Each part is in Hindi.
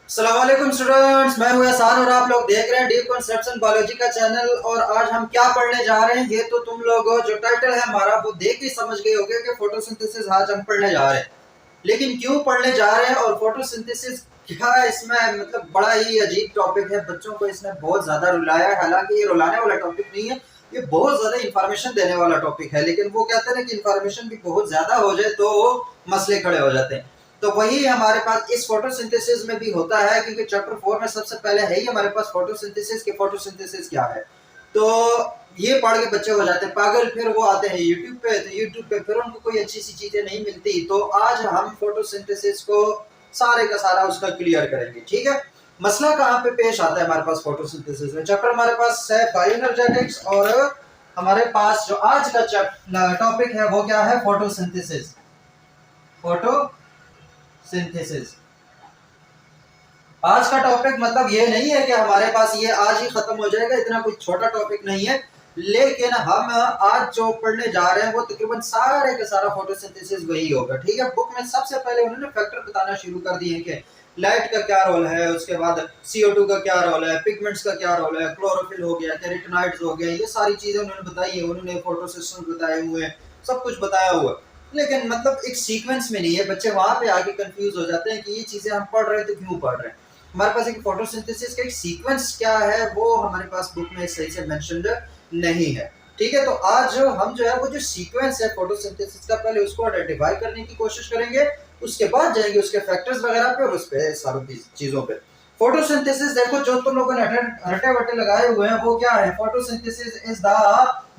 अस्सलाम वालेकुम स्टूडेंट्स, मैं हूं एहसान और आप लोग देख रहे हैं डीप कॉन्सेप्ट्स इन बायोलॉजी का चैनल। और आज हम क्या पढ़ने जा रहे हैं ये तो तुम लोग जो टाइटल है हमारा वो देख ही समझ गए होंगे कि फोटोसिंथेसिस आज हम पढ़ने जा रहे हैं। लेकिन क्यों पढ़ने जा रहे हैं और फोटोसिंथेसिस क्या है इसमें, मतलब बड़ा ही अजीब टॉपिक है। बच्चों को इसने बहुत ज्यादा रुलाया है। हालांकि ये रुलाने वाला टॉपिक नहीं है, ये बहुत ज्यादा इंफॉर्मेशन देने वाला टॉपिक है। लेकिन वो कहते हैं ना कि इंफॉर्मेशन भी बहुत ज्यादा हो जाए तो मसले खड़े हो जाते हैं। तो वही हमारे पास इस फोटोसिंथेसिस में भी होता है, क्योंकि चैप्टर 4 में सबसे पहले है ही हमारे पास फोटोसिंथेसिस के फोटोसिंथेसिस क्या है। तो ये पढ़ के बच्चे हो जाते हैं पागल। फिर वो आते हैं यूट्यूब पे, तो यूट्यूब पे फिर उनको कोई अच्छी सी चीजें नहीं मिलती। तो आज हम फोटोसिंथेसिस को सारे का सारा उसका क्लियर करेंगे, ठीक है। मसला कहाँ पे पेश आता है हमारे पास फोटोसिंथेसिस में। चैप्टर हमारे पास है बायोएनर्जेटिक्स, और हमारे पास जो आज का टॉपिक है वो क्या है, फोटोसिंथेसिस। फोटोसिंथेसिस आज का टॉपिक मतलब ये नहीं है कि हमारे पास ये आज ही खत्म हो जाएगा, इतना कोई छोटा टॉपिक नहीं है। लेकिन हम आज जो पढ़ने जा रहे हैं वो तकरीबन सारे का सारा फोटोसिंथेसिस वही होगा, ठीक है। बुक में सबसे पहले उन्होंने फैक्टर बताना शुरू कर दिए कि लाइट का क्या रोल है, उसके बाद CO2 का क्या रोल है, पिगमेंट्स का क्या रोल है, क्लोरोफिल हो गया, कैरोटीनॉइड्स हो गया, ये सारी चीजें उन्होंने बताई है। उन्होंने फोटोसिस्टम बताए हुए हैं, सब कुछ बताया हुआ है। लेकिन मतलब एक सीक्वेंस में नहीं है। बच्चे वहां पे आके कंफ्यूज हो जाते हैं कि ये चीजें हम पढ़ रहे हैं तो क्यों पढ़ रहे हैं। हमारे पास एक फोटोसिंथेसिस का एक सीक्वेंस क्या है वो हमारे पास बुक में सही से मेंशन्ड नहीं है, ठीक है। तो आज हम जो है वो जो सीक्वेंस है फोटोसिंथेसिस का, पहले उसको आइडेंटिफाई करने की कोशिश करेंगे, उसके बाद जाएंगे उसके फैक्टर्स वगैरह पे और उस पे सारी चीजों पे। फोटोसिंथेसिस देखो, जो तुम लोगों ने रटे वटे लगाए हुए हैं वो क्या है। Photosynthesis is the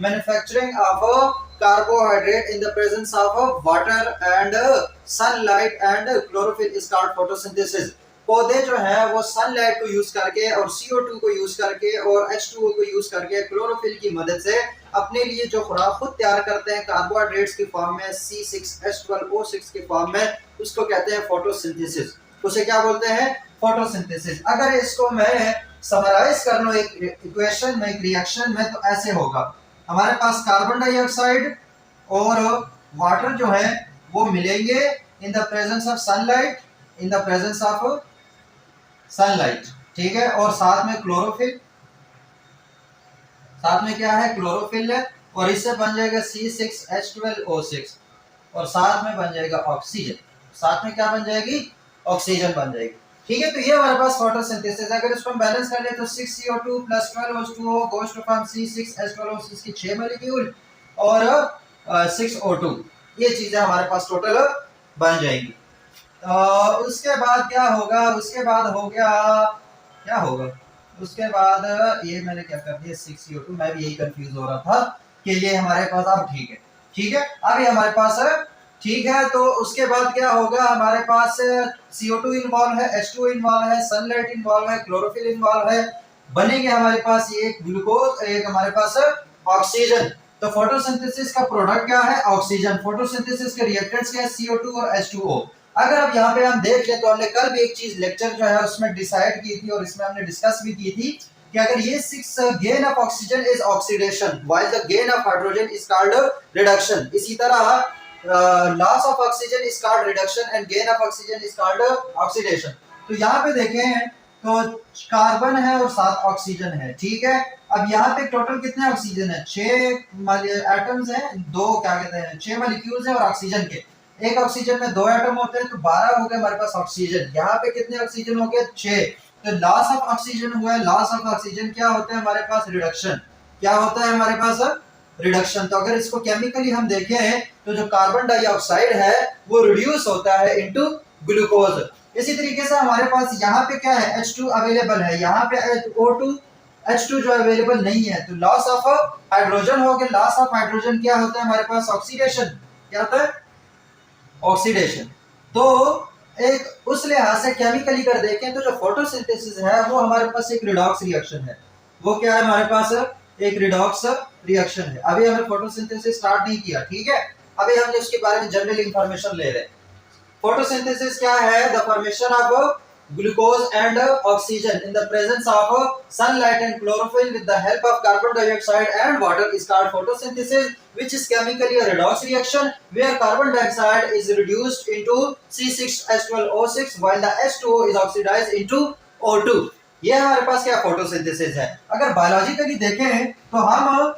manufacturing of carbohydrate in the presence of water and sunlight and chlorophyll is called photosynthesis। पौधे जो है वो सनलाइट को यूज करके और CO2 को यूज करके और H2O को यूज करके क्लोरोफिल की मदद से अपने लिए जो खुराक खुद तैयार करते हैं कार्बोहाइड्रेट्स की फॉर्म में, C6H12O6 की फॉर्म में, उसको कहते हैं फोटोसिंथेसिस। उसे क्या बोलते हैं, फोटोसिंथेसिस। अगर इसको मैं समराइज कर लूं एक इक्वेशन में, एक रिएक्शन में, तो ऐसे होगा। हमारे पास कार्बन डाइऑक्साइड और वाटर जो है वो मिलेंगे इन the presence of sunlight, in the presence of sunlight, ठीक है। और साथ में क्लोरोफिल, साथ में क्या है, क्लोरोफिल है। और इससे बन जाएगा C6H12O6 और साथ में बन जाएगा ऑक्सीजन। साथ में क्या बन जाएगी, ऑक्सीजन बन जाएगी, ठीक है। तो ये हमारे पास फोटोसिंथेसिस है। अगर इसको हम बैलेंस कर ले तो 6CO2 plus 12H2O goes to form C6H12O6 की 6 मॉलिक्यूल और 6O2, ये चीजें हमारे पास टोटल बन जाएंगी। उसके बाद क्या होगा, उसके बाद हो गया, क्या होगा उसके बाद, ये मैंने क्या कर दिया 6CO2, मैं भी यही कंफ्यूज हो रहा था कि ये हमारे पास अब ठीक है, ठीक है, अब ये हमारे पास ठीक है। तो उसके बाद क्या होगा, हमारे पास CO2 इन्वॉल्व है, H2O इन्वॉल्व है, सनलाइट इन्वॉल्व है, क्लोरोफिल इन्वॉल्व है, बनेंगे हमारे पास ये ग्लूकोज, एक हमारे पास ऑक्सीजन। तो फोटोसिंथेसिस का प्रोडक्ट क्या है, ऑक्सीजन। फोटोसिंथेसिस के रिएक्टेंट्स क्या है, CO2 और H2O। अगर अब यहाँ पे हम देख लें तो हमने कल भी एक चीज लेक्चर जो है उसमें डिसाइड की थी और इसमें हमने डिस्कस भी की थी कि अगर ये 6 gain of oxygen is oxidation while the gain of hydrogen is called reduction. इसी तरह loss of oxygen is called reduction and gain of oxygen is called oxidation. तो यहाँ पे देखें तो कार्बन है और 7 ऑक्सीजन है, ठीक है। अब यहाँ पे टोटल कितने ऑक्सीजन है, 6 एटम्स हैं, 2 क्या कहते हैं 6 मॉलिक्यूल्स हैं और ऑक्सीजन के एक ऑक्सीजन में 2 एटम होते हैं, तो 12 हो गए हमारे पास ऑक्सीजन। यहाँ पे कितने ऑक्सीजन हो गए, 6। तो लॉस ऑफ ऑक्सीजन हुआ है, लॉस ऑफ ऑक्सीजन क्या होता है हमारे पास, रिडक्शन। क्या होता है हमारे पास, रिडक्शन। तो अगर इसको केमिकली हम देखें तो जो कार्बन डाइऑक्साइड है वो रिड्यूस होता है इनटू ग्लूकोज। इसी तरीके से हमारे पास यहाँ पे क्या है, H2 अवेलेबल है, यहाँ पे O2 H2 जो अवेलेबल नहीं है, तो लॉस ऑफ हाइड्रोजन हो गया। लॉस ऑफ हाइड्रोजन क्या होता है हमारे पास, ऑक्सीडेशन। क्या होता है, ऑक्सीडेशन। तो एक उस लिहाज से केमिकली कर देखें तो जो फोटोसिंथेसिस है वो हमारे पास एक रिडॉक्स रिएक्शन है। वो क्या है हमारे पास, एक रिडॉक्स रिएक्शन है। अभी हमने फोटोसिंथेसिस स्टार्ट नहीं किया, ठीक है। अभी हम उसके बारे में जनरल इंफॉर्मेशन ले रहे हैं। फोटोसिंथेसिस क्या है, the formation of glucose and oxygen in the presence of sunlight and chlorophyll with the help of carbon dioxide and water is called photosynthesis, which is chemically a redox reaction where carbon dioxide is reduced into C6H12O6 while the H2O is oxidized into O2. ये हमारे पास क्या फोटोसिंथेसिस है। अगर बायोलॉजिकली देखें तो हम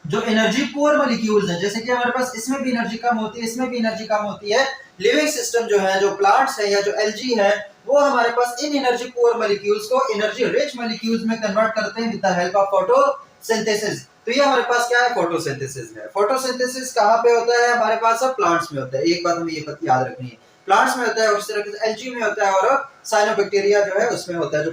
जो एनर्जी पुअर मॉलिक्यूल्स हैं, जैसे कि हमारे पास इसमें भी एनर्जी कम होती है, इसमें भी एनर्जी कम होती है, लिविंग सिस्टम जो है, जो प्लांट्स है या जो एल्गी है, वो हमारे पास इन एनर्जी पुअर मॉलिक्यूल्स को एनर्जी रिच मॉलिक्यूल्स में कन्वर्ट करते हैं with the help of photosynthesis. तो ये हमारे पास क्या है, फोटोसिंथेसिस है। फोटोसिंथेसिस कहाँ पे होता है, हमारे पास सब प्लांट्स में होता है। एक बात हमें ये याद रखनी है, प्लांट्स में होता है और इस तरह से एल्गी में होता है और साइनोबैक्टीरिया जो है उसमें होता है, जो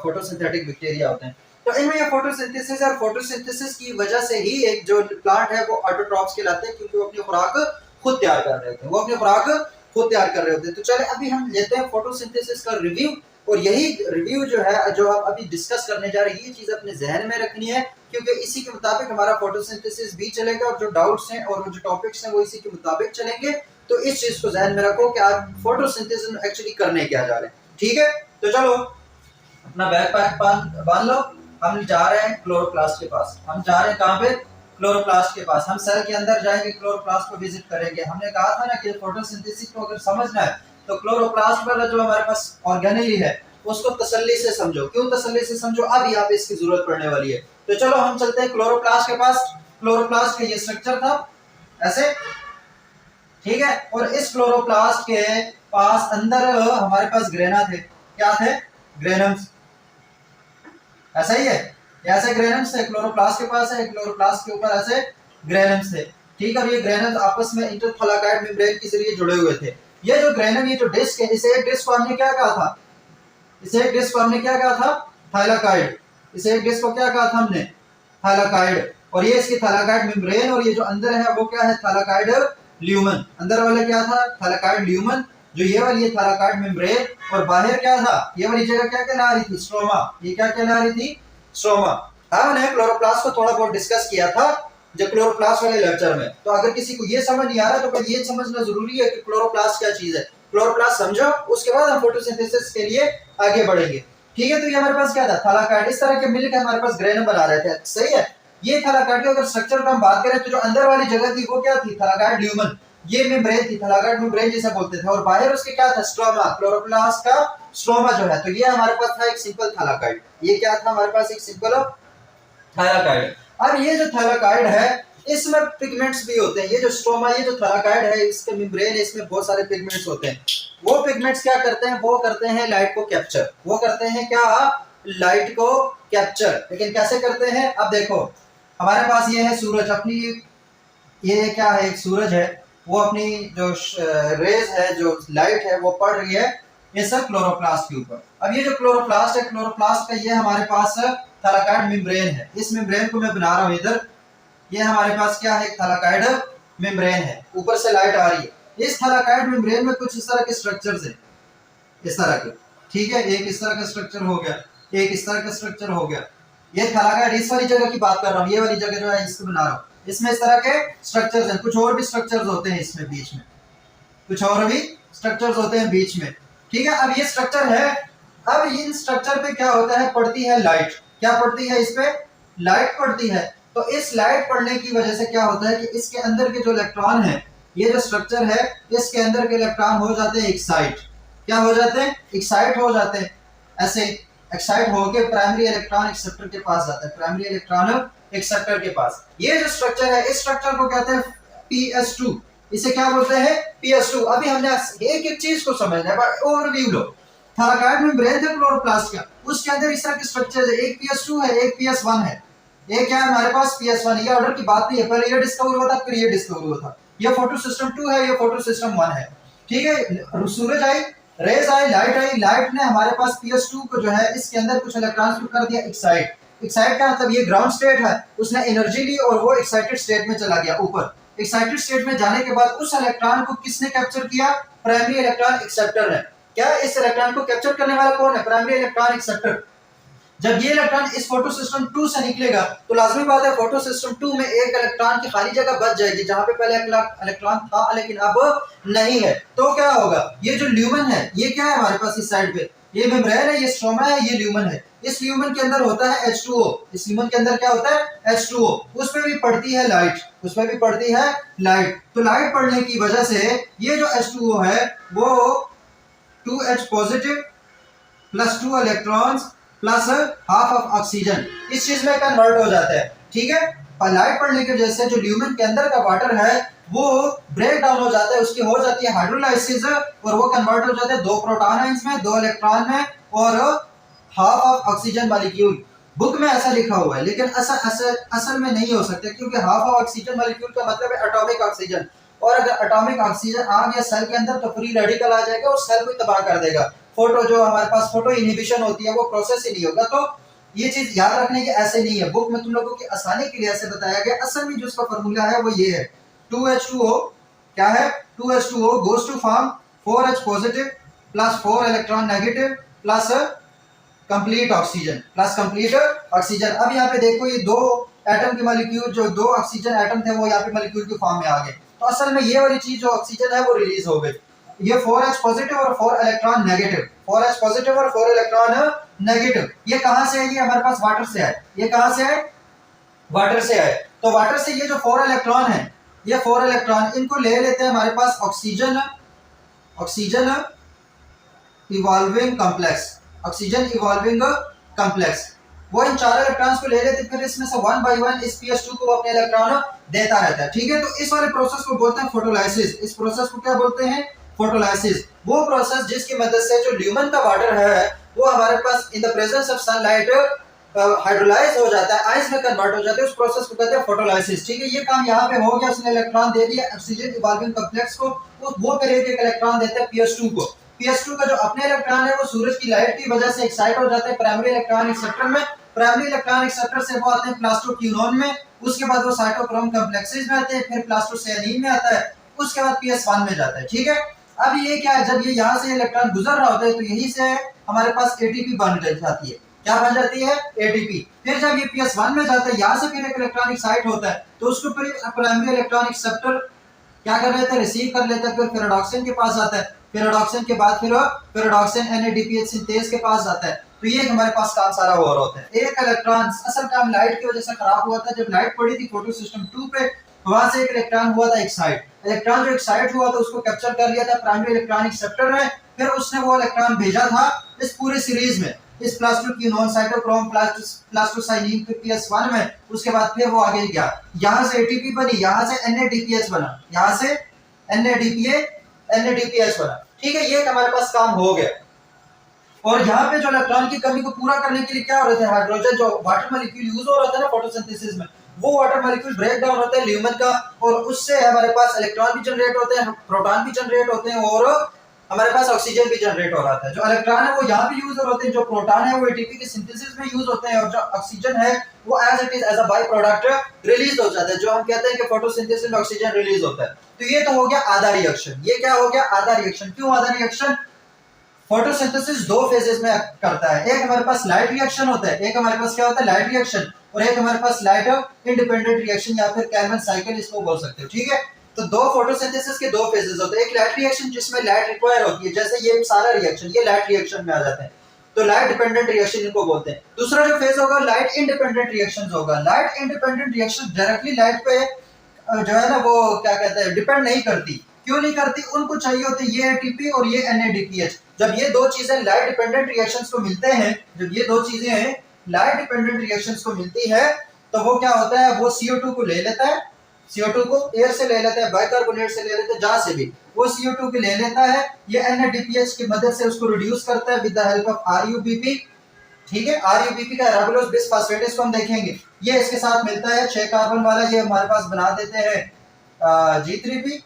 फोटोसिंथेटिक बैक्टीरिया होते हैं। तो इनमें ये फोटोसिंथेसिस और फोटोसिंथेसिस की वजह से ही एक जो प्लांट है वो ऑटोट्रॉफ्स कहलाते हैं, क्योंकि वो अपनी खुराक खुद तैयार कर रहे होते हैं, वो अपनी खुराक खुद तैयार कर रहे होते हैं। तो चले अभी हम लेते हैं फोटोसिंथेसिस का रिव्यू, और यही रिव्यू जो है जो हम अभी डिस्कस करने जा रहे हैं, ये चीज अपने जहन में रखनी है, क्योंकि इसी के मुताबिक हमारा फोटोसिंथेसिस भी चलेगा और जो डाउट्स हैं और जो टॉपिक्स हैं वो इसी के मुताबिक चलेंगे। तो इस चीज को जहन में रखो कि आप फोटोसिंथेसिस में एक्चुअली करने क्या जा रहे हैं। ठीक है, तो चलो अपना बैग पैक बांध लो, हम जा रहे हैं क्लोरोप्लास्ट के पास। हम जा रहे हैं कहाँ पे, क्लोरोप्लास्ट के पास। हम सेल के अंदर जाएंगे, क्लोरोप्लास्ट को विजिट करेंगे। हमने कहा था ना कि फोटोसिंथेसिस को अगर समझना है तो क्लोरोप्लास्ट वाला जो हमारे पास ऑर्गेनेली है उसको तसल्ली से समझो। क्यों तसल्ली से समझो, अब यहाँ पे इसकी जरूरत पड़ने वाली है। तो चलो हम चलते हैं क्लोरोप्लास्ट के पास। क्लोरोप्लास्ट का ये स्ट्रक्चर था ऐसे, ठीक है, और इस क्लोरोप्लास्ट के पास अंदर हमारे पास ग्रेना थे। क्या थे, ग्रेनम्स, ऐसा ही है, ऐसे ग्रेनम्स थे क्लोरोप्लास्ट के पास है, क्लोरोप्लास्ट के ऊपर ऐसे ग्रेनम्स थे। ठीक है, और ये ग्रेनम्स आपस में इंटरथैलाकाइड मेम्ब्रेन के जरिए जुड़े हुए थे। ये जो ग्रेनम, ये जो डिस्क है, इसे एक डिस्क को हमने क्या कहा था, इसे एक डिस्क को हमने क्या कहा था, थाइलाकाइड। इसे एक डिस्क को क्या कहा था हमने, थाइलाकाइड। और ये इसकी थाइलाकाइड मेम्ब्रेन, और ये जो अंदर है वो क्या है, थाइलाकाइड ल्यूमन। अंदर वाले क्या था, थाइलाकाइड ल्यूमन, जो ये वाली है थाइलाकाइड मेम्ब्रेन, और बाहर क्या था, ये वाली जगह क्या कहला रही थी, स्ट्रोमा। ये क्या कहला रही थी, स्ट्रोमा। हमने क्लोरोप्लास्ट को थोड़ा बहुत डिस्कस किया था जब क्लोरोप्लास्ट वाले लेक्चर में। तो अगर किसी को ये समझ नहीं आ रहा तो फिर ये समझना जरूरी है कि क्लोरोप्लास्ट क्या चीज है। क्लोरोप्लास्ट समझो, उसके बाद हम फोटोसिंथेसिस के लिए आगे बढ़ेंगे। ठीक है, तो ये हमारे पास क्या था, थाइलाकाइड। इस तरह के मिलकर हमारे पास ग्रेनम बना रहे थे, सही है। ये थाइलाकाइड का अगर स्ट्रक्चर का हम बात करें तो जो अंदर वाली जगह थी वो क्या थी, थाइलाकाइड ल्यूमन। ये मेम्ब्रेन थी, थाइलाकाइड मेम्ब्रेन जिसे बोलते थे, और बाहर उसके क्या था, स्ट्रोमा। क्लोरोप्लास्ट का स्ट्रोमा जो है, तो ये हमारे पास था एक सिंपल थाइलाकाइड। ये क्या था हमारे पास, एक सिंपल थाइलाकाइड। अब ये जो थाइलाकाइड है इसमें पिगमेंट्स भी होते हैं। ये जो स्ट्रोमा, ये जो थाइलाकाइड है, इसके मेम्ब्रेन है, इसमें बहुत सारे पिगमेंट्स होते हैं। वो पिगमेंट्स क्या करते हैं, वो करते हैं लाइट को कैप्चर। वो करते हैं क्या, लाइट को कैप्चर। लेकिन कैसे करते हैं, अब देखो हमारे पास ये है सूरज, अपनी ये क्या है, एक सूरज है, वो अपनी जो रेज है, जो लाइट है वो पड़ रही है ये सब क्लोरोप्लास्ट के ऊपर। अब ये जो क्लोरोप्लास्ट है, क्लोरोप्लास्ट का ये हमारे पास थाइलाकाइड मेम्ब्रेन है। इस मेम्ब्रेन को मैं बना रहा हूँ इधर, ये हमारे पास क्या है, थाइलाकाइड मेम्ब्रेन है, ऊपर से लाइट आ रही है। इस थाइलाकाइड मेम्ब्रेन में कुछ इस तरह के स्ट्रक्चर्स हैं, इस तरह के, ठीक है। एक इस तरह का स्ट्रक्चर हो गया, एक इस तरह का स्ट्रक्चर हो गया। ये थाइलाकाइड, इस वाली जगह की बात कर रहा हूँ, ये वाली जगह जो है इसको बना रहा हूँ, इसमें इस तरह के स्ट्रक्चर्स हैं। कुछ और भी स्ट्रक्चर्स होते हैं इसमें बीच में, कुछ और भी स्ट्रक्चर्स होते हैं बीच में, ठीक है। अब ये स्ट्रक्चर है, अब इन स्ट्रक्चर पे क्या होता है, पड़ती है लाइट। क्या पड़ती है, इस पे लाइट पड़ती है। तो इस लाइट पड़ने की वजह से क्या होता है कि इसके अंदर के जो इलेक्ट्रॉन है, ये जो स्ट्रक्चर है, इसके अंदर के इलेक्ट्रॉन हो जाते हैं एक्साइट। क्या हो जाते हैं, एक्साइट हो जाते हैं। ऐसे एक्साइट होके प्राइमरी इलेक्ट्रॉन एक्सेप्टर के पास जाता है, प्राइमरी इलेक्ट्रॉन एक्सेप्टर के पास। ये जो स्ट्रक्चर है, इस स्ट्रक्चर को कहते हैं PS2। इसे क्या बोलते हैं, PS2। अभी हमने एक एक चीज को समझना है, ओवरव्यू लो। थाइलाकाइड मेम्ब्रेन है क्लोरोप्लास्ट का, उसके अंदर इस तरह के स्ट्रक्चर है, एक PS2 है, एक PS1 है। ये क्या है हमारे पास, PS1। ये ऑर्डर की बात नहीं है, पहले ये डिस्कवर हुआ था, फिर ये डिस्कवर हुआ था। ये फोटो सिस्टम 2 है, ये फोटो सिस्टम 1 है, ठीक है। सूरज आई, रेज आई, लाइट ने हमारे पास PS2 को जो है इसके अंदर कुछ इलेक्ट्रॉन्स को कर दिया एक्साइट। एक्साइट का मतलब ये ग्राउंड स्टेट है, उसने एनर्जी ली और वो एक्साइटेड स्टेट में चला गया ऊपर। एक्साइटेड स्टेट में जाने के बाद उस इलेक्ट्रॉन को किसने कैप्चर किया, प्राइमरी इलेक्ट्रॉन एक्सेप्टर ने। क्या इस इलेक्ट्रॉन को कैप्चर करने वाला कौन है, प्राइमरी इलेक्ट्रॉन एक्सेप्टर। जब ये इलेक्ट्रॉन इस फोटो सिस्टम 2 से निकलेगा तो लाजमी बात है फोटो सिस्टम 2 में एक इलेक्ट्रॉन की खाली जगह बच जाएगी, जहां पे पहले इलेक्ट्रॉन था लेकिन अब नहीं है। तो क्या होगा, ये जो ल्यूमन है ये क्या है हमारे पास इस साइड पे, ये मेम्ब्रेन है, ये स्ट्रोमा है, ये ल्यूमन है। इस ल्यूमन के अंदर होता है H2O, इस ल्यूमन के अंदर क्या होता है H2O, उसमें भी पड़ती है लाइट, उसमें भी पड़ती है लाइट। तो लाइट पड़ने की वजह से ये जो H2O है वो 2H positive plus 2 electrons plus half of oxygen इस चीज में कन्वर्ट हो जाता है। ठीक है, लाइट पड़ने की वजह से जो ल्यूमन के अंदर का वाटर है वो ब्रेक डाउन हो जाता है, उसकी हो जाती है हाइड्रोलाइसिस और वो कन्वर्ट हो जाते हैं 2 प्रोटॉन आयंस में, 2 इलेक्ट्रॉन में और half of oxygen molecule. Book में ऐसा लिखा हुआ है लेकिन असल में नहीं हो सकता, क्योंकि हाफ ऑफ ऑक्सीजन मॉलिक्यूल का मतलब है एटॉमिक ऑक्सीजन, और अगर एटॉमिक ऑक्सीजन आ गया सेल के अंदर तो फ्री रेडिकल आ जाएगा और सेल को तबाह कर देगा। फोटो जो हमारे पास फोटो इनहिबिशन होती है वो प्रोसेस ही नहीं होगा। तो ये चीज याद रखने की ऐसे नहीं है, बुक में तुम लोगों की आसानी के लिए ऐसे बताया गया। असल में जो इसका फार्मूला है वो ये है 2H2O, क्या है 2H2O goes to form 4H positive plus 4 electron negative plus complete oxygen plus complete oxygen. अब यहाँ पे देखो ये 2 एटम के मॉलिक्यूल, जो 2 ऑक्सीजन एटम थे वो यहाँ पे मॉलिक्यूल की फॉर्म में आ गए। तो असल में ये वाली चीज जो ऑक्सीजन है वो रिलीज हो गई। ये 4H पॉजिटिव और 4 इलेक्ट्रॉन नेगेटिव, 4H पॉजिटिव और 4 इलेक्ट्रॉन नेगेटिव, ये कहां से है, ये हमारे पास वाटर से है। ये कहां से है, वाटर से है। तो वाटर से ये जो 4 इलेक्ट्रॉन है, ये 4 इलेक्ट्रॉन इनको ले लेते हैं हमारे पास oxygen evolving complex, oxygen evolving complex. वो इन 4 इलेक्ट्रॉन्स को ले लेते, फिर इसमें से 1 बाय 1 इस PS2 को अपने इलेक्ट्रॉन देता रहता है। ठीक है, तो इस वाले प्रोसेस को बोलते हैं फोटोलाइसिस। इस प्रोसेस को क्या बोलते हैं, फोटोलाइसिस। वो प्रोसेस जिसकी मदद से जो ल्यूमन का वाटर है वो हमारे पास in the presence of sunlight hydrolyse हो जाता है, आइस में कन्वर्ट हो जाता है, उस प्रोसेस को कहते हैं फोटोलाइसिस। ठीक है, ये काम यहाँ पे हो गया, उसने इलेक्ट्रॉन दे दिया ऑक्सीजन इवॉल्विंग कॉम्प्लेक्स को, वो फिर एक इलेक्ट्रॉन देते हैं PS2 को। PS2 का जो अपने इलेक्ट्रॉन है वो सूरज की लाइट की वजह से एक्साइट हो जाते हैं प्राइमरी इलेक्ट्रॉन एक्सेप्टर में, प्राइमरी इलेक्ट्रॉन एक्सेप्टर से वो आते हैं प्लास्टोक्यूनोन में, उसके बाद वो साइटोक्रोम कॉम्प्लेक्सेस में आते हैं, फिर प्लास्टोसियानिन में आता है, उसके बाद PS1 में जाता है। ठीक है, अब ये क्या है, जब ये यहाँ से इलेक्ट्रॉन गुजर रहा होता है तो यहीं से हमारे पास ATP बन जाती है। क्या बन जाती है, ATP। फिर जब ये PS1 में जाता है, यहाँ से फिर एक इलेक्ट्रॉन एक्साइट होता है तो उसको फिर प्राइमरी इलेक्ट्रॉन एक्सेप्टर क्या कर लेते हैं, रिसीव कर लेते हैं, फिर पैराडॉक्सिन के पास आता है, पैराडॉक्सिन के बाद फिर पैराडॉक्सिन NADPH सिंथेज के पास जाता है। तो ये हमारे पास काम सारा हो रहा होता है। एक इलेक्ट्रॉन असल काम लाइट की वजह से खराब हुआ था, जब लाइट पड़ी थी फोटो सिस्टम 2 पे, वहां से एक इलेक्ट्रॉन हुआ था एक्साइट, इलेक्ट्रॉन जो एक्साइट हुआ था उसको कैप्चर कर लिया था प्राइमरी इलेक्ट्रॉन एक्सेप्टर ने, फिर उसने वो इलेक्ट्रॉन भेजा था इस पूरे सीरीज में, इस प्लास्टोक्यूनोन साइटोक्रोम प्लास्टोसाइनिन के PS1 में, उसके बाद फिर वो आगे गया, यहाँ से ATP बनी, यहाँ से NADPH बना, यहाँ से NADPH बना। ठीक है, ये हमारे पास काम हो गया। और यहाँ पे जो इलेक्ट्रॉन की कमी को पूरा करने के लिए क्या हो रहा था, हाइड्रोजन जो वाटर मॉलिक्यूल यूज हो रहा था ना फोटोसिंथेसिस में, वो वाटर मॉलिक्यूल ब्रेक डाउन होता है ल्यूमन का, और उससे हमारे पास इलेक्ट्रॉन भी जनरेट होते हैं, प्रोटॉन भी जनरेट होते हैं, और हमारे पास ऑक्सीजन भी जनरेट हो रहा था। जो इलेक्ट्रॉन है वो यहाँ पे यूज होते हैं, जो प्रोटॉन है वो ATP के सिंथेसिस में यूज होते हैं, और जो ऑक्सीजन है वो as it is as a by product release हो जाता है, जो हम कहते हैं कि फोटोसिंथेसिस में ऑक्सीजन रिलीज होता है। तो ये तो हो गया आधा रिएक्शन। ये क्या हो गया, आधा रिएक्शन। क्यों आधा रिएक्शन, फोटोसिंथेसिस 2 फेजेस में करता है। एक हमारे पास लाइट रिएक्शन होता है, एक हमारे पास क्या होता है, लाइट रिएक्शन, और एक हमारे पास लाइट इंडिपेंडेंट रिएक्शन या फिर कैल्विन साइकिल इसको बोल सकते हो। ठीक है, तो 2 फोटोसिंथेसिस के 2 फेजेस होते हैं। एक लाइट रिएक्शन जिसमें लाइट रिक्वायर होती है, जैसे ये सारा रिएक्शन ये लाइट रिएक्शन में आ जाते हैं, तो लाइट डिपेंडेंट रिएक्शन इनको बोलते हैं। दूसरा जो फेज होगा लाइट इंडिपेंडेंट रिएक्शन होगा। Light independent reaction directly light पे जो है ना वो क्या कहते हैं, डिपेंड नहीं करती। क्यों नहीं करती, उनको चाहिए होते ये ATP और ये NADPH। जब ये 2 चीजें लाइट डिपेंडेंट रिएक्शंस को मिलते हैं, जब ये 2 चीजें लाइट डिपेंडेंट रिएक्शंस को मिलती है तो वो क्या होता है, वो CO2 को ले लेता है, CO2 को एयर से ले लेता है, बाइकार्बोनेट से ले लेता है, जहां से भी वो CO2 को ले लेता है, ये NADPH की मदद से उसको रिड्यूस करता है with the help of RUBP। ठीक है, RUBP का राइबोलोज बिसफॉस्फेट, इसको हम देखेंगे, ये इसके साथ मिलता है 6 कार्बन वाला, ये हमारे पास बना देते हैं G3P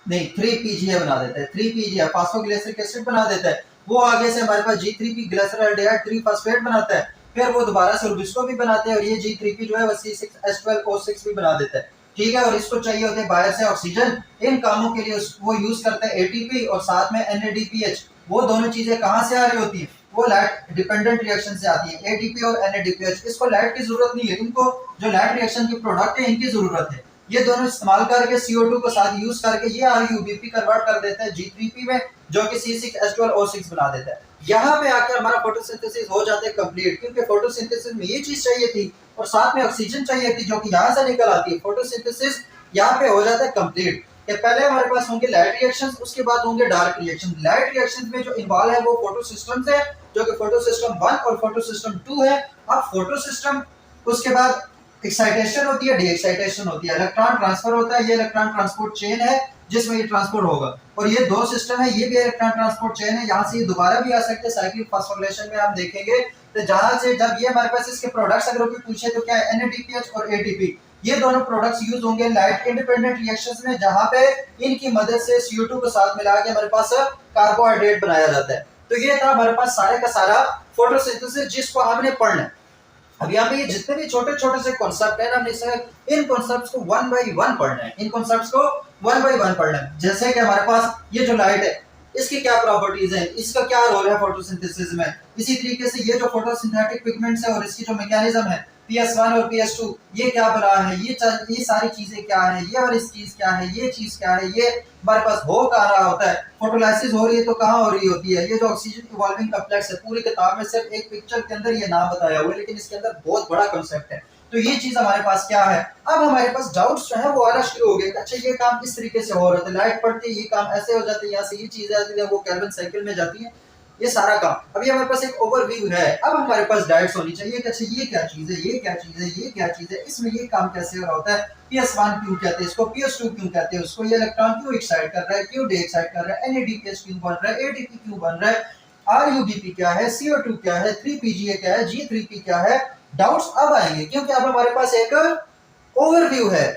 नहीं 3PGA बना देता है, 3PGA फास्फोग्लिसरिक एसिड बना देता है, वो आगे से हमारे पास G3P ग्लिसरॉल्डिहाइड 3 फास्फेट बनाता है, फिर वो दोबारा से रुबिस्को भी बनाते हैं, और ये G3P जो है वो C6H12O6 भी बना देता है। ठीक है, और इसको चाहिए होते हैं बाहर से ऑक्सीजन, इन कामों के लिए वो यूज करते हैं ATP और साथ में NADPH। वो दोनों चीजें कहां से आ रही होती है, वो लाइट डिपेंडेंट रिएक्शन से आती है, एडीपी और एनएडीपीएच। इसको लाइट की जरूरत नहीं है, इनको जो लाइट रिएक्शन के प्रोडक्ट है इनकी जरूरत है। ये दोनों इस्तेमाल करके CO2 को साथ यूज करके ये RuBP कन्वर्ट कर देता है G3P में, जो कि C6H12O6 बना देता है। यहाँ पे आकर हमारा फोटोसिंथेसिस हो जाता है कंप्लीट, क्योंकि फोटोसिंथेसिस में ये चीज चाहिए थी और साथ में ऑक्सीजन चाहिए थी जो कि यहाँ से निकल आती है। फोटोसिंथेसिस यहाँ पे हो जाता है कंप्लीट कि पहले हमारे पास होंगे लाइट रिएक्शंस, उसके बाद होंगे डार्क रिएक्शन। लाइट रिएक्शन में जो इन्वॉल्व है वो फोटो सिस्टम है, जो कि फोटो सिस्टम 1 और फोटो सिस्टम 2 है। अब फोटो सिस्टम उसके बाद एक्साइटेशन होती है, डी एक्साइटेशन होती है, इलेक्ट्रॉन ट्रांसफर होता है। ये इलेक्ट्रॉन ट्रांसपोर्ट चेन है जिसमें ये ट्रांसपोर्ट होगा, और ये दो सिस्टम है, ये भी इलेक्ट्रॉन ट्रांसपोर्ट चेन है। यहाँ से ये दोबारा भी आ सकते हैं साइक्लिक फास्फोरिलेशन में हम देखेंगे। तो जहां से जब ये हमारे पास इसके प्रोडक्ट्स अगर कोई पूछे तो क्या है, NADPH और ATP, ये दोनों प्रोडक्ट्स यूज होंगे लाइट इंडिपेंडेंट रिएक्शंस में, जहां पे इनकी मदद से CO2 को साथ मिला के हमारे पास कार्बोहाइड्रेट बनाया जाता है। तो ये था हमारे पास सारे का सारा फोटोसिंथेसिस जिसको हमने पढ़ना है। अब यहाँ पे ये जितने भी छोटे छोटे से कॉन्सेप्ट है ना, हमने इन कॉन्सेप्ट्स को वन बाय वन पढ़ना है, इन कॉन्सेप्ट्स को वन बाय वन पढ़ना है। जैसे कि हमारे पास ये जो लाइट है इसकी क्या प्रॉपर्टीज है, इसका क्या रोल है फोटोसिंथेसिस में। इसी तरीके से ये जो फोटोसिंथेटिक पिगमेंट्स है और इसकी जो मैकेनिज्म है PS1 और PS2, ये क्या बना है, ये सारी चीजें क्या है, ये और इस चीज क्या है, ये चीज क्या है, ये हमारे पास हो कहाँ रहा होता है, फोटोलाइसिस हो रही है तो कहाँ हो रही होती है। ये जो ऑक्सीजन इवॉल्विंग कॉम्प्लेक्स है, पूरी किताब में सिर्फ एक पिक्चर के अंदर ये नाम बताया हुआ है, लेकिन इसके अंदर बहुत बड़ा कॉन्सेप्ट है। तो ये चीज हमारे पास क्या है। अब हमारे पास डाउट्स जो है वो आना शुरू हो गए। अच्छा ये काम इस तरीके से हो रहा था, लाइट पड़ती है ये काम ऐसे हो जाता है, यहाँ से ये चीज आती है वो केल्विन साइकिल में जाती है, ये सारा काम। अभी हमारे पास एक ओवरव्यू है। अब हमारे पास डायरेक्ट्स होनी चाहिए कि अच्छा ये क्या चीज है, ये क्या चीज है, ये क्या चीज है, इसमें ये काम कैसे हो रहा होता है, PS1 क्यों कहते हैं इसको, PS2 क्यों कहते हैं उसको, ये इलेक्ट्रॉन क्यों एक्साइट कर रहा है, क्यों डीएक्साइट कर रहा है, NADPH क्यों बन रहा है, ATP क्यों बन रहा है, RuBP क्या है, CO2 क्या है, 3PGA क्या है, G3P क्या है। डाउट्स अब आएंगे क्योंकि अब हमारे पास एक ओवरव्यू है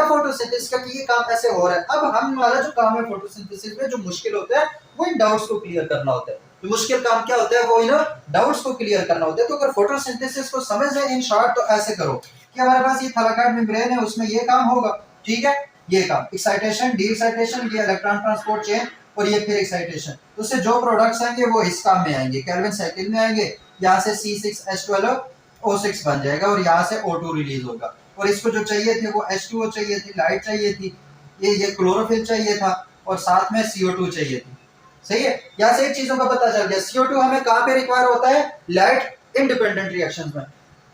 फोटोसिंथेसिस का कि ये काम ऐसे हो रहा है। अब हमारा जो काम है फोटोसिंथेसिस में जो मुश्किल होता है वो इन डाउट्स को क्लियर करना होता है। तो मुश्किल काम क्या होता है, वो इन डाउट्स को क्लियर करना होता है। तो अगर फोटोसिंथेसिस को समझ लें इन शॉर्ट तो ऐसे करो कि हमारे पास ये थैलाकोइड मेम्ब्रेन है, उसमें ये काम होगा, ठीक है, ये काम एक्साइटेशन, डी एक्साइटेशन, ये इलेक्ट्रॉन ट्रांसपोर्ट चेन और ये फिर एक्साइटेशन, तो उससे जो प्रोडक्ट्स आएंगे वो इस काम में आएंगे, केल्विन साइकिल में आएंगे। यहाँ से C6H12O6 बन जाएगा और यहाँ से O2 रिलीज होगा। और इसको जो चाहिए थे वो H2O चाहिए थी, लाइट चाहिए थी, ये क्लोरोफिल चाहिए था और साथ में CO2 चाहिए थी। सही है, यहाँ से एक चीजों का पता चल गया। CO2 हमें कहाँ पे रिक्वायर होता है, लाइट इंडिपेंडेंट रिएक्शंस में।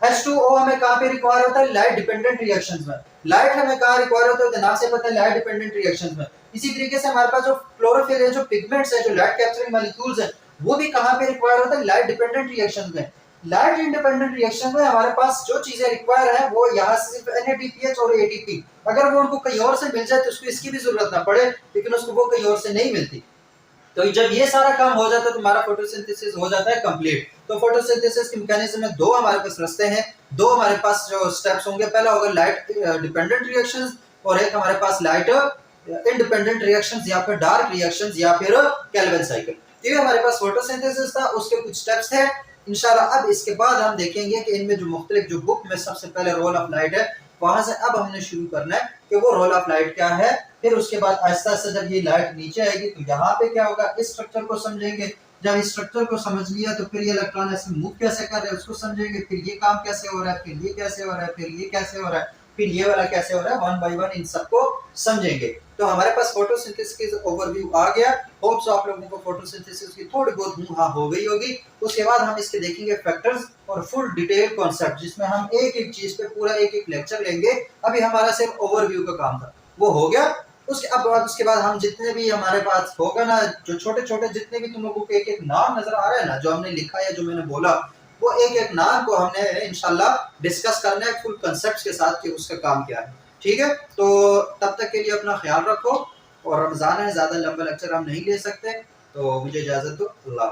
H2O हमें कहाँ पे रिक्वायर होता है, लाइट डिपेंडेंट रिएक्शंस में। लाइट हमें कहाँ रिक्वायर होता है, नाम से पता है, लाइट डिपेंडेंट रिएक्शंस में। इसी तरीके से हमारे पास जो क्लोरोफिल है, जो पिगमेंट्स है, जो लाइट कैप्चरिंग मॉलिक्यूल्स है, वो भी कहाँ पे रिक्वायर होता है, लाइट डिपेंडेंट रिएक्शंस में। लाइट इंडिपेंडेंट रिएक्शन में हमारे पास जो चीजें रिक्वायर है वो यहाँ से सिर्फ NADPH और ATP, अगर वो उनको कहीं और से मिल जाए तो उसको इसकी भी जरूरत ना पड़े, लेकिन उसको वो कहीं और से नहीं मिलती। तो जब ये सारा काम हो जाता है तो हमारा फोटोसिंथेसिस हो जाता है कंप्लीट। तो फोटोसिंथेसिस के मैकेनिज्म में दो हमारे पास रास्ते हैं, दो हमारे पास जो स्टेप्स होंगे। पहला होगा लाइट डिपेंडेंट रिएक्शंस और एक हमारे पास लाइट इंडिपेंडेंट रिएक्शंस या फिर डार्क रिएक्शंस या फिर केल्विन साइकिल। ये हमारे पास फोटोसिंथेसिस था, उसके कुछ स्टेप्स थे इंशाल्लाह। अब इसके बाद हम देखेंगे कि इनमें जो मुख्तलिफ जो बुक में सबसे पहले रोल ऑफ लाइट है, वहां से अब हमने शुरू करना है कि वो रोल ऑफ लाइट क्या है। फिर उसके बाद आहिस्ता आहिस्ता जब ये लाइट नीचे आएगी तो यहाँ पे क्या होगा, इस स्ट्रक्चर को समझेंगे। जब इस स्ट्रक्चर को समझ लिया तो फिर ये इलेक्ट्रॉन ऐसे मूव कैसे कर रहे हैं उसको समझेंगे, फिर ये काम कैसे हो रहा है, फिर ये कैसे हो रहा है, फिर ये कैसे हो रहा है, फिर ये वाला कैसे हो रहा है, वन बाय वन इन सबको समझेंगे। तो हमारे पास फोटोसिंथेसिस का ओवरव्यू आ गया। होप सो आप लोगों को फोटोसिंथेसिस की थोड़ी बहुत हाँ हो गई होगी। उसके बाद हम इसके देखेंगे फैक्टर्स और फुल डिटेल कॉन्सेप्ट, जिसमें हम एक एक चीज पे पूरा एक एक लेक्चर लेंगे। अभी हमारा सिर्फ ओवरव्यू का काम था, वो हो गया। उसके बाद हम जितने भी हमारे पास होगा ना, जो छोटे छोटे जितने भी तुम लोगों को एक एक नाम नजर आ रहा है ना, जो हमने लिखा या जो मैंने बोला, वो एक एक नाम को हमने इंशाल्लाह डिस्कस करना है फुल कॉन्सेप्ट्स के साथ कि उसका काम क्या है। ठीक है, तो तब तक के लिए अपना ख्याल रखो। और रमजान है, ज्यादा लंबा लेक्चर हम नहीं ले सकते, तो मुझे इजाजत दो। अल्लाह।